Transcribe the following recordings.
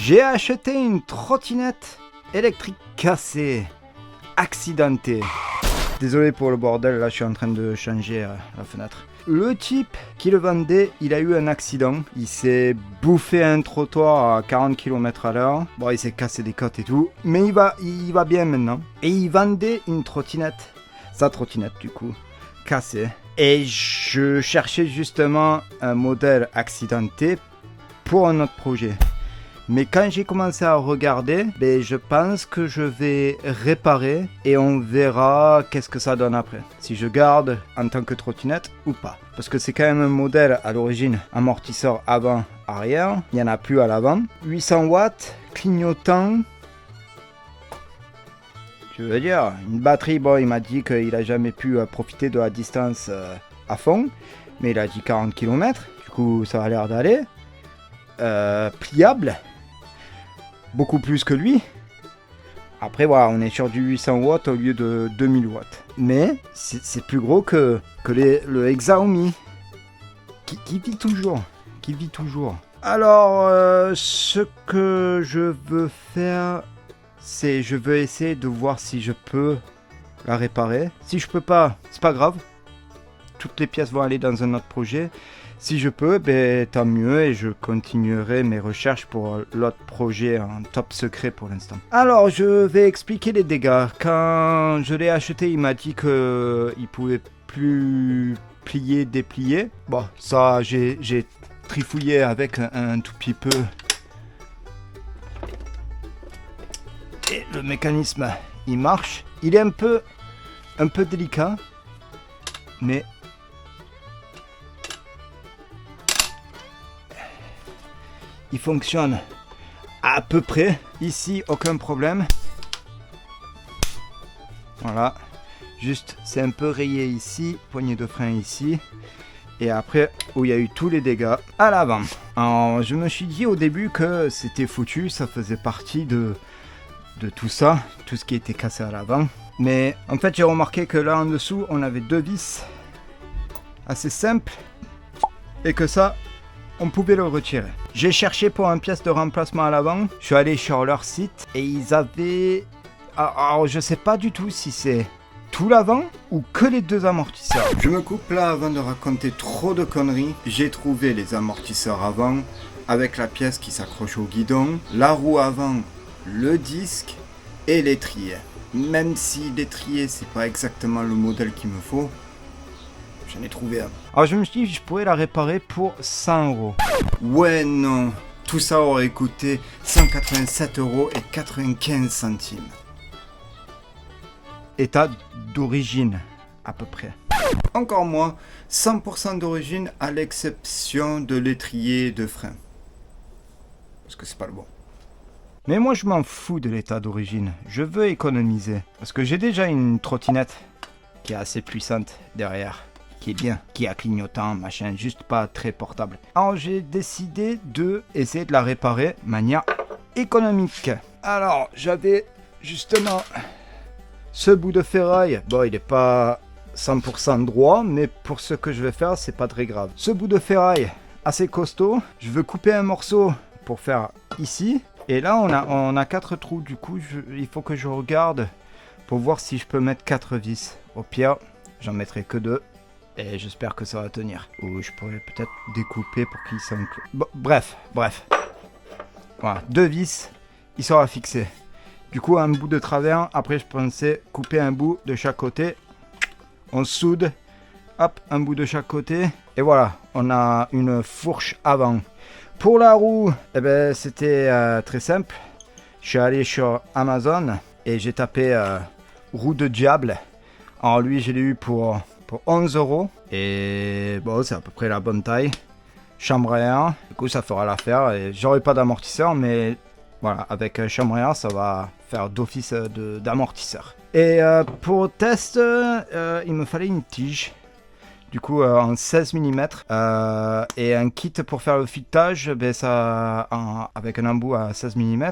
J'ai acheté une trottinette électrique cassée, accidentée. Désolé pour le bordel, là je suis en train de changer la fenêtre. Le type qui le vendait, il a eu un accident. Il s'est bouffé un trottoir à 40 km à l'heure. Bon, il s'est cassé des côtes et tout. Mais il va bien maintenant. Et il vendait une trottinette. Sa trottinette du coup, cassée. Et je cherchais justement un modèle accidenté pour un autre projet. Mais quand j'ai commencé à regarder, je pense que je vais réparer et on verra qu'est-ce que ça donne après. Si je garde en tant que trottinette ou pas. Parce que c'est quand même un modèle à l'origine amortisseur avant-arrière. Il n'y en a plus à l'avant. 800 watts, clignotant. Je veux dire, une batterie, bon, il m'a dit qu'il n'a jamais pu profiter de la distance à fond. Mais il a dit 40 km. Du coup, ça a l'air d'aller. Pliable. Beaucoup plus que lui. Après voilà, on est sur du 800 watts au lieu de 2000 watts. Mais c'est plus gros que le Xiaomi. Qui vit toujours. Qui vit toujours. Alors, ce que je veux faire, c'est je veux essayer de voir si je peux la réparer. Si je peux pas, c'est pas grave. Toutes les pièces vont aller dans un autre projet. Si je peux, tant mieux et je continuerai mes recherches pour l'autre projet en top secret pour l'instant. Alors, je vais expliquer les dégâts. Quand je l'ai acheté, il m'a dit qu'il pouvait plus plier, déplier. Bon, ça, j'ai trifouillé avec un tout petit peu. Et le mécanisme, il marche. Il est un peu délicat, mais il fonctionne à peu près. Ici, aucun problème. Voilà. Juste, c'est un peu rayé ici. Poignée de frein ici. Et après, où il y a eu tous les dégâts à l'avant. Alors, je me suis dit au début que c'était foutu. Ça faisait partie de tout ça. Tout ce qui était cassé à l'avant. Mais en fait, j'ai remarqué que là en dessous, on avait deux vis. Assez simples. Et que ça, on pouvait le retirer. J'ai cherché pour une pièce de remplacement à l'avant. Je suis allé sur leur site et ils avaient... Alors je sais pas du tout si c'est tout l'avant ou que les deux amortisseurs. Je me coupe là avant de raconter trop de conneries. J'ai trouvé les amortisseurs avant avec la pièce qui s'accroche au guidon, la roue avant, le disque et l'étrier. Même si l'étrier c'est pas exactement le modèle qu'il me faut, j'en ai trouvé un. Alors je me suis dit je pourrais la réparer pour 100 €. Ouais non, tout ça aurait coûté 187,95 €. État d'origine à peu près. Encore moins, 100% d'origine à l'exception de l'étrier de frein. Parce que c'est pas le bon. Mais moi je m'en fous de l'état d'origine, je veux économiser. Parce que j'ai déjà une trottinette qui est assez puissante derrière. Qui est bien, qui a clignotant, machin, juste pas très portable. Alors j'ai décidé de essayer de la réparer de manière économique. Alors j'avais justement ce bout de ferraille. Bon, il n'est pas 100% droit, mais pour ce que je vais faire, c'est pas très grave. Ce bout de ferraille assez costaud, je veux couper un morceau pour faire ici. Et là on a 4 trous, du coup il faut que je regarde pour voir si je peux mettre 4 vis. Au pire, j'en mettrai que 2. Et j'espère que ça va tenir. Ou je pourrais peut-être découper pour qu'il s'enclenche. Bon, bref. Voilà, 2 vis, il sera fixé. Du coup, un bout de travers. Après, je pensais couper un bout de chaque côté. On soude. Hop, un bout de chaque côté. Et voilà, on a une fourche avant. Pour la roue, c'était très simple. Je suis allé sur Amazon et j'ai tapé roue de diable. Alors lui, je l'ai eu pour 11 €. Et bon, c'est à peu près la bonne taille. Chambre à air. Du coup, ça fera l'affaire. Et j'aurai pas d'amortisseur, mais voilà, avec chambre à air, ça va faire d'office d'amortisseur. Et pour test, il me fallait une tige. Du coup, en 16 mm. Et un kit pour faire le filetage, avec un embout à 16 mm,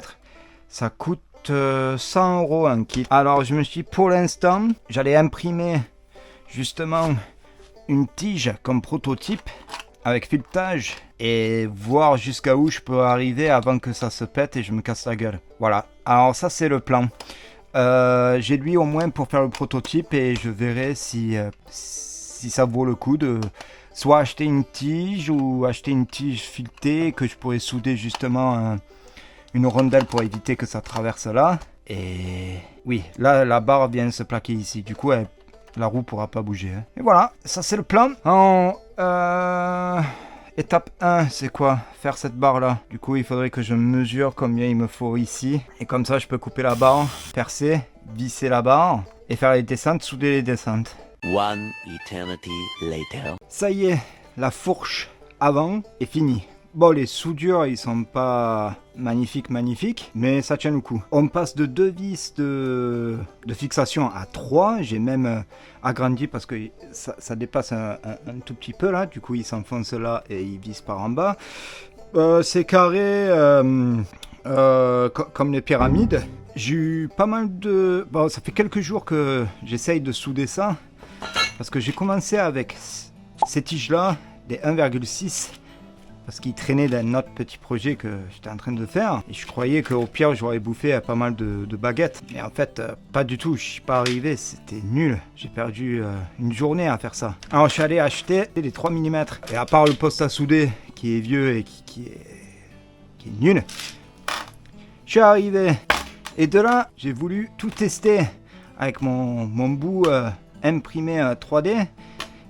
ça coûte 100 € un kit. Alors, je me suis dit, pour l'instant, j'allais imprimer justement une tige comme prototype avec filetage et voir jusqu'à où je peux arriver avant que ça se pète et je me casse la gueule. Voilà, alors ça c'est le plan. J'ai lui au moins pour faire le prototype et je verrai si ça vaut le coup de soit acheter une tige ou acheter une tige filetée que je pourrais souder justement une rondelle pour éviter que ça traverse là. Et oui, là la barre vient de se plaquer ici, du coup la roue pourra pas bouger. Hein. Et voilà, ça c'est le plan. Étape 1, c'est quoi? Faire cette barre là. Du coup, il faudrait que je mesure combien il me faut ici. Et comme ça, je peux couper la barre, percer, visser la barre et faire les descentes, souder les descentes. One eternity later. Ça y est, la fourche avant est finie. Bon, les soudures, ils sont pas magnifiques, mais ça tient le coup. On passe de 2 vis de fixation à 3. J'ai même agrandi parce que ça dépasse un tout petit peu là. Du coup, il s'enfonce là et il vise par en bas. C'est carré comme les pyramides. J'ai eu pas mal de... Bon, ça fait quelques jours que j'essaye de souder ça. Parce que j'ai commencé avec ces tiges-là, des 1,6. Parce qu'il traînait d'un autre petit projet que j'étais en train de faire. Et je croyais qu'au pire, j'aurais bouffé pas mal de baguettes. Mais en fait, pas du tout. Je suis pas arrivé. C'était nul. J'ai perdu une journée à faire ça. Alors, je suis allé acheter les 3 mm. Et à part le poste à souder, qui est vieux et qui est nul, je suis arrivé. Et de là, j'ai voulu tout tester avec mon bout imprimé 3D.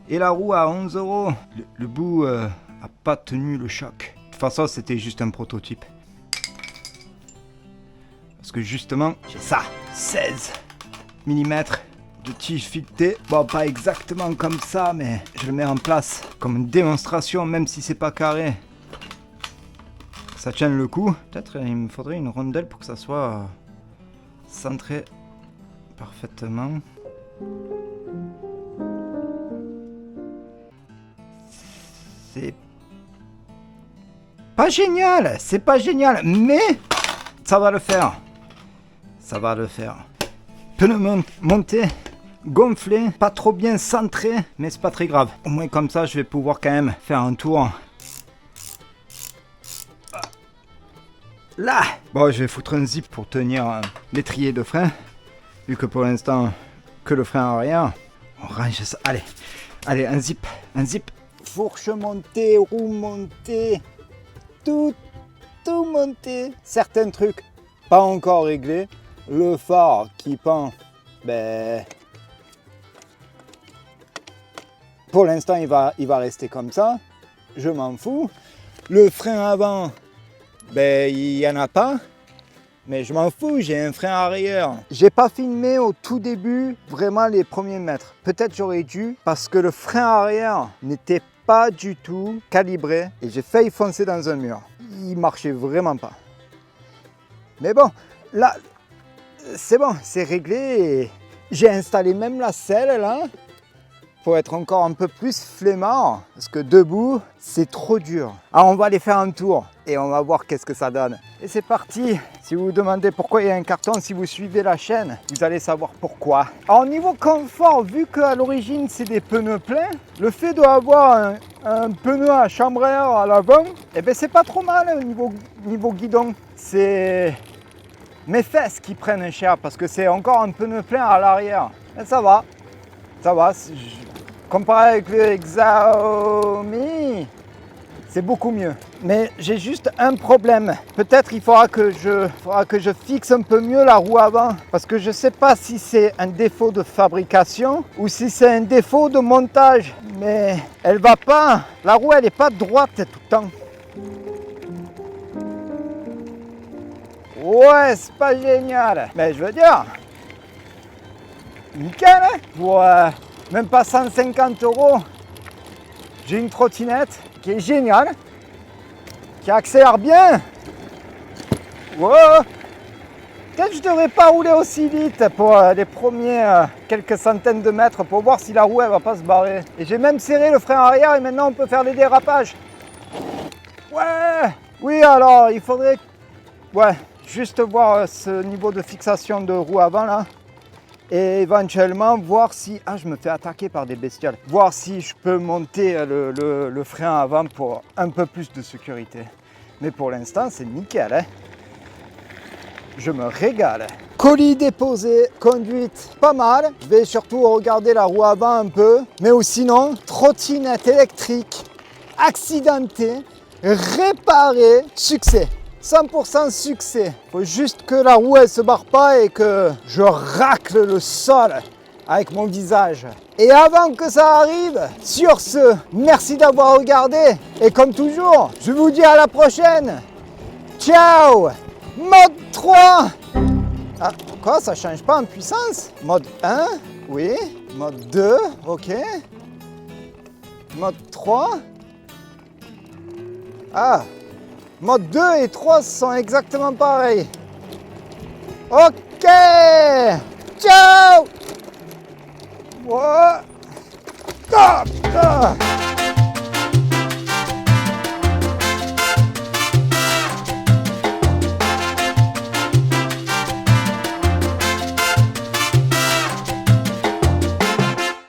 Et la roue à 11 €. Le bout... a pas tenu le choc. De toute façon, c'était juste un prototype. Parce que justement, j'ai ça, 16 mm de tige filetée. Bon, pas exactement comme ça, mais je le mets en place comme une démonstration, même si c'est pas carré. Ça tient le coup. Peut-être il me faudrait une rondelle pour que ça soit centré parfaitement. C'est pas génial, c'est pas génial, mais ça va le faire. Ça va le faire. Pneu monté, gonflé, pas trop bien centré, mais c'est pas très grave. Au moins comme ça, je vais pouvoir quand même faire un tour. Là. Bon, je vais foutre un zip pour tenir l'étrier de frein, vu que pour l'instant, que le frein arrière. On range ça. Allez, un zip. Fourche montée, roue montée. Tout monté. Certains trucs pas encore réglés. Le phare qui pend, pour l'instant il va rester comme ça. Je m'en fous. Le frein avant, il n'y en a pas. Mais je m'en fous, j'ai un frein arrière. J'ai pas filmé au tout début vraiment les premiers mètres. Peut-être j'aurais dû parce que le frein arrière n'était pas du tout calibré et j'ai failli foncer dans un mur. Il marchait vraiment pas. Mais bon, là, c'est bon, c'est réglé. Et j'ai installé même la selle là pour être encore un peu plus flemmard parce que debout, c'est trop dur. Alors on va aller faire un tour et on va voir qu'est-ce que ça donne. Et c'est parti. Si vous vous demandez pourquoi il y a un carton, si vous suivez la chaîne, vous allez savoir pourquoi. Alors niveau confort, vu qu'à l'origine c'est des pneus pleins, le fait d'avoir un pneu à chambre à air à l'avant, c'est pas trop mal niveau guidon. C'est mes fesses qui prennent cher parce que c'est encore un pneu plein à l'arrière. Mais ça va. Comparé avec le Xiaomi, c'est beaucoup mieux. Mais j'ai juste un problème. Peut-être il faudra que je fixe un peu mieux la roue avant. Parce que je ne sais pas si c'est un défaut de fabrication ou si c'est un défaut de montage. Mais elle va pas. La roue, elle n'est pas droite tout le temps. Ouais, c'est pas génial. Mais je veux dire, nickel, hein? Pour même pas 150 €, j'ai une trottinette qui est géniale, qui accélère bien. Wow. Peut-être que je ne devrais pas rouler aussi vite pour les premiers quelques centaines de mètres pour voir si la roue elle va pas se barrer. Et j'ai même serré le frein arrière et maintenant on peut faire les dérapages. Ouais. Oui, alors il faudrait juste voir ce niveau de fixation de roue avant là. Et éventuellement voir si... Ah, je me fais attaquer par des bestioles. Voir si je peux monter le frein avant pour un peu plus de sécurité. Mais pour l'instant, c'est nickel. Hein. Je me régale. Colis déposé, conduite pas mal. Je vais surtout regarder la roue avant un peu. Mais ou sinon, trottinette électrique, accidentée, réparée, succès. 100% succès. Faut juste que la roue elle se barre pas et que je racle le sol avec mon visage. Et avant que ça arrive, sur ce, merci d'avoir regardé. Et comme toujours, je vous dis à la prochaine. Ciao! Mode 3. Ah, pourquoi ça change pas en puissance? Mode 1, oui. Mode 2, ok. Mode 3. Ah, mode 2 et 3 sont exactement pareils. Ok. Ciao. Wow. Ah, ah.